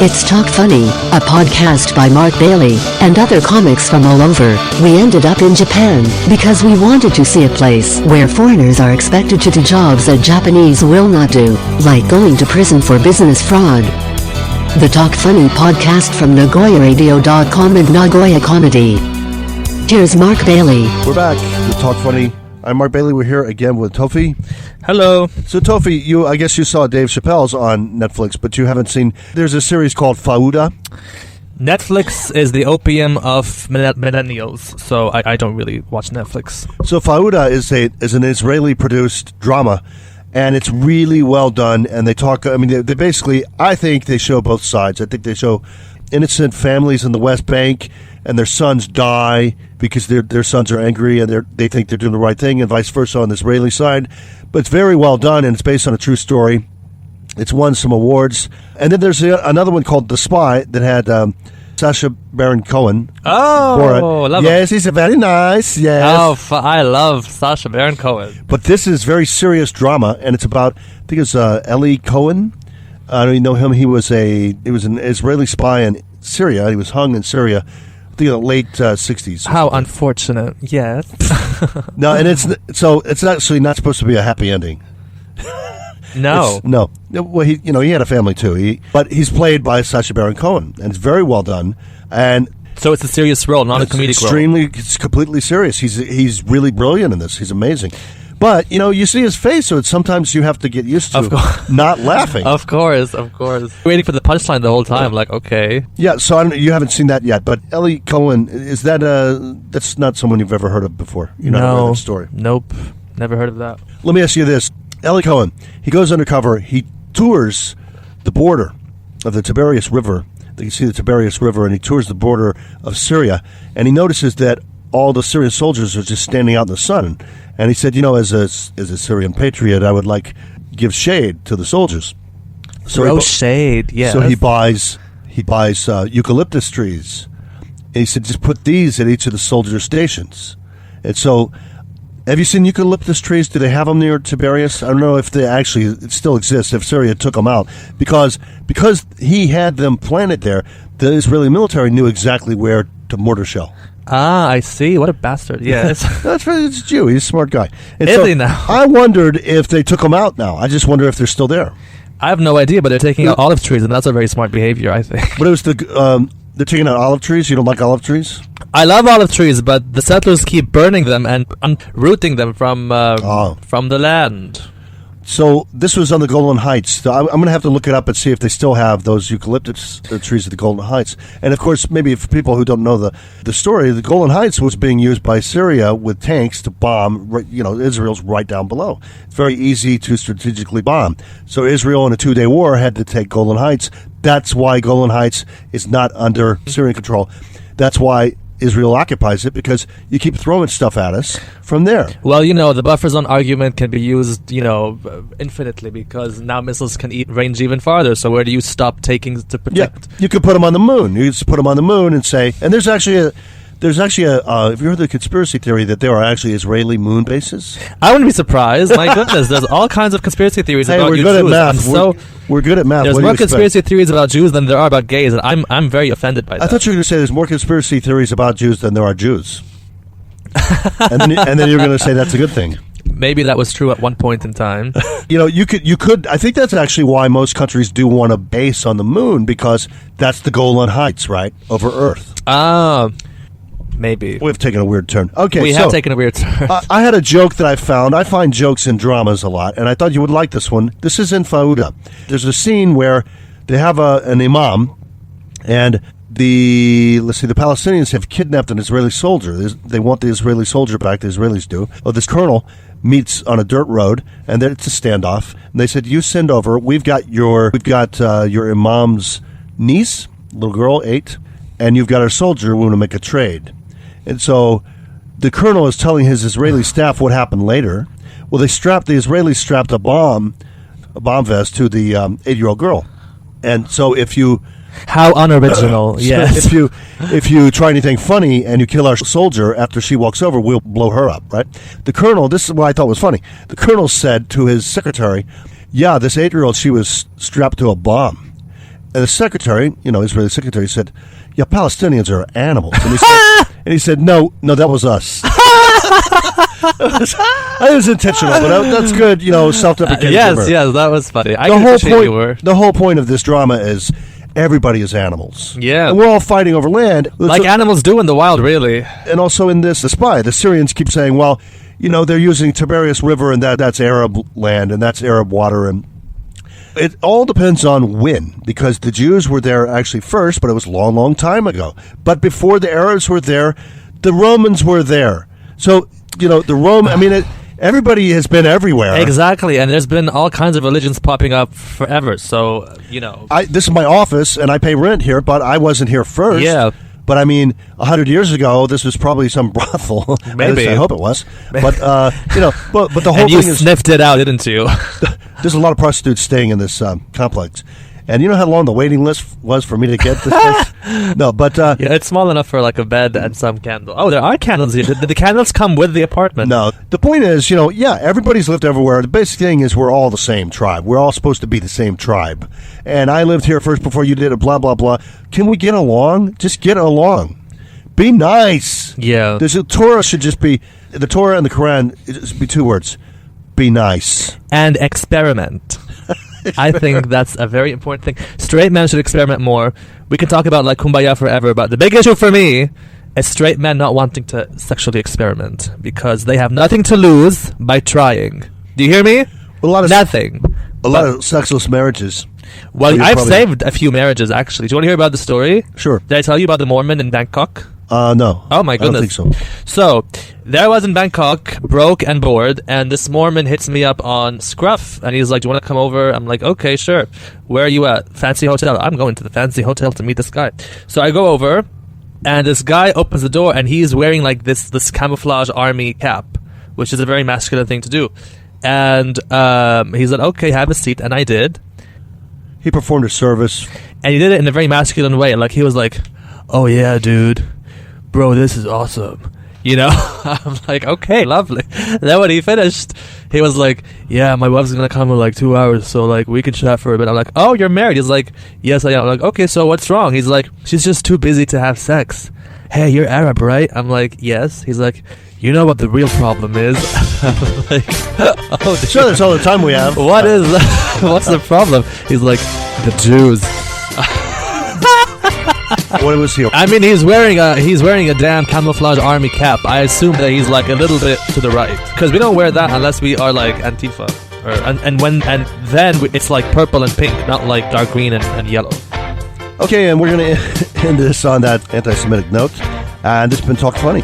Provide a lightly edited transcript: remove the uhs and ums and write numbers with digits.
It's Talk Funny, a podcast by Mark Bailey and other comics from all over. We ended up in Japan because we wanted to see a place where foreigners are expected to do jobs that Japanese will not do, like going to prison for business fraud. The Talk Funny podcast from NagoyaRadio.com and Nagoya Comedy. Here's Mark Bailey. We're back with Talk Funny. I'm Mark Bailey. We're here again with Toufic. Hello. So Toufic, I guess you saw Dave Chappelle's on Netflix, but you haven't seen. There's a series called Fauda. Netflix is the opium of millennials, so I don't really watch Netflix. So Fauda is an Israeli-produced drama, and it's really well done. And they talk. I mean, they basically. I think they show both sides. I think they show innocent families in the West Bank, and their sons die because their sons are angry and they think they're doing the right thing, and vice versa on the Israeli side. But it's very well done, and it's based on a true story. It's won some awards. And then there's another one called The Spy that had Sacha Baron Cohen. Oh, love yes, he's a very nice. Yes. Oh, I love Sacha Baron Cohen. But this is very serious drama, and it's about, I think it's Eli Cohen. I don't even know him. He was an Israeli spy in Syria. He was hung in Syria. I think in the late 60s. How unfortunate. Yes. No, and it's actually not supposed to be a happy ending. No. No. Well, he had a family too. But he's played by Sacha Baron Cohen, and it's very well done. And so it's a serious role, not a comedic role. It's completely serious. He's really brilliant in this. He's amazing. But, you see his face, so sometimes you have to get used to not laughing. Of course. Waiting for the punchline the whole time, like, okay. Yeah, so you haven't seen that yet, but Eli Cohen, is that's not someone you've ever heard of before? You're not aware of that story? Nope, never heard of that. Let me ask you this. Eli Cohen, he goes undercover, he tours the border of the Tiberias River. You see the Tiberias River, and he tours the border of Syria, and he notices that all the Syrian soldiers are just standing out in the sun. And he said, as a Syrian patriot, I would give shade to the soldiers. So shade, yeah. So he buys eucalyptus trees. And he said, just put these at each of the soldier stations. And so, have you seen eucalyptus trees? Do they have them near Tiberias? I don't know if it still exists, if Syria took them out. Because he had them planted there, the Israeli military knew exactly where to mortar shell. Ah, I see. What a bastard. Yes. That's right. It's a Jew. He's a smart guy. And Is he now? I wondered if they took them out now. I just wonder if they're still there. I have no idea, but they're taking out olive trees, and that's a very smart behavior, I think. But it was they're taking out olive trees? You don't like olive trees? I love olive trees, but the settlers keep burning them and uprooting them from the land. So this was on the Golan Heights. So I'm going to have to look it up and see if they still have those eucalyptus trees at the Golan Heights. And, of course, maybe for people who don't know the story, the Golan Heights was being used by Syria with tanks to bomb, Israel's right down below. It's very easy to strategically bomb. So Israel in a 2-day war had to take Golan Heights. That's why Golan Heights is not under Syrian control. That's why Israel occupies it, because you keep throwing stuff at us from there. Well, the buffer zone argument can be used, infinitely, because now missiles can range even farther. So where do you stop taking to protect? Yeah, you could put them on the moon. You just put them on the moon and say, and there's actually a have you heard the conspiracy theory that there are actually Israeli moon bases? I wouldn't be surprised. My goodness, there's all kinds of conspiracy theories about we're you good Jews. At math. We're good at math. There's more conspiracy theories about Jews than there are about gays, and I'm very offended by that. I thought you were going to say there's more conspiracy theories about Jews than there are Jews. and then you're going to say that's a good thing. Maybe that was true at one point in time. You could. I think that's actually why most countries do want a base on the moon, because that's the Golan Heights, right, over Earth. Maybe. We've taken a weird turn. Okay, we have taken a weird turn. I had a joke that I found. I find jokes in dramas a lot, and I thought you would like this one. This is in Fauda. There's a scene where they have an imam, and the Palestinians have kidnapped an Israeli soldier. They want the Israeli soldier back. The Israelis do. Well, this colonel meets on a dirt road, and then it's a standoff. And they said, "You send over. We've got your imam's niece, little girl, 8, and you've got our soldier. We want to make a trade." And so the colonel is telling his Israeli staff what happened later. Well, the Israelis strapped a bomb vest to the 8-year-old girl. And so how unoriginal, yes. If you try anything funny and you kill our soldier after she walks over, we'll blow her up, right? The colonel, this is what I thought was funny. The colonel said to his secretary, yeah, this 8-year-old, she was strapped to a bomb. And the secretary, Israeli secretary, said, "Yeah, Palestinians are animals." And he said, "No, that was us." It was intentional, but that's good. Self-deprecating. Yes, that was funny. The whole point of this drama is everybody is animals. Yeah, and we're all fighting over land, like animals do in the wild, really. And also in this, the Syrians keep saying, "Well, they're using Tiberias River, and that's Arab land, and that's Arab water, and." It all depends on when, because the Jews were there actually first, but it was a long, long time ago. But before the Arabs were there, the Romans were there. So, everybody has been everywhere. Exactly, and there's been all kinds of religions popping up forever, so, This is my office, and I pay rent here, but I wasn't here first. Yeah. But 100 years ago, this was probably some brothel. Maybe. I hope it was. But but the whole and you thing is sniffed it out, didn't you? There's a lot of prostitutes staying in this complex. And you know how long the waiting list was for me to get this place? No, but yeah, it's small enough for like a bed and some candles. Oh, there are candles here. Did the candles come with the apartment? No. The point is, everybody's lived everywhere. The basic thing is we're all the same tribe. We're all supposed to be the same tribe. And I lived here first before you did it, blah, blah, blah. Can we get along? Just get along. Be nice. Yeah. The Torah should just be, the Torah and the Quran, it just be two words. Be nice. And experiment. I think that's a very important thing. Straight men should experiment more. We can talk about like kumbaya forever, but the big issue for me is straight men not wanting to sexually experiment because they have nothing to lose by trying. Do you hear me? Nothing. A lot of sexless marriages. Well, I've saved a few marriages, actually. Do you want to hear about the story? Sure. Did I tell you about the Mormon in Bangkok? No. Oh, my goodness. I don't think so. So, there I was in Bangkok, broke and bored, and this Mormon hits me up on Scruff, and he's like, "Do you want to come over?" I'm like, "Okay, sure. Where are you at?" "Fancy hotel." I'm going to the fancy hotel to meet this guy. So I go over, and this guy opens the door, and he's wearing like this camouflage army cap, which is a very masculine thing to do. And he said, "Okay, have a seat," and I did. He performed a service. And he did it in a very masculine way. Like, he was like, "Oh, yeah, dude. Bro, this is awesome." I'm like, okay, lovely. Then when he finished, he was like, "Yeah, my wife's gonna come in like 2 hours, so like we can chat for a bit." I'm like, "Oh, you're married?" He's like, "Yes, I am." I'm like, "Okay, so what's wrong?" He's like, "She's just too busy to have sex." "Hey, you're Arab, right?" I'm like, "Yes." He's like, "You know what the real problem is?" I'm like, "Oh, sure, that's all the time we have. What's the problem?" He's like, "The Jews." What was he? I mean, he's wearing a damn camouflage army cap. I assume that he's like a little bit to the right, because we don't wear that unless we are like Antifa, and then it's like purple and pink, not like dark green and yellow. Okay, and we're gonna end this on that anti-Semitic note, and this has been Talk Funny.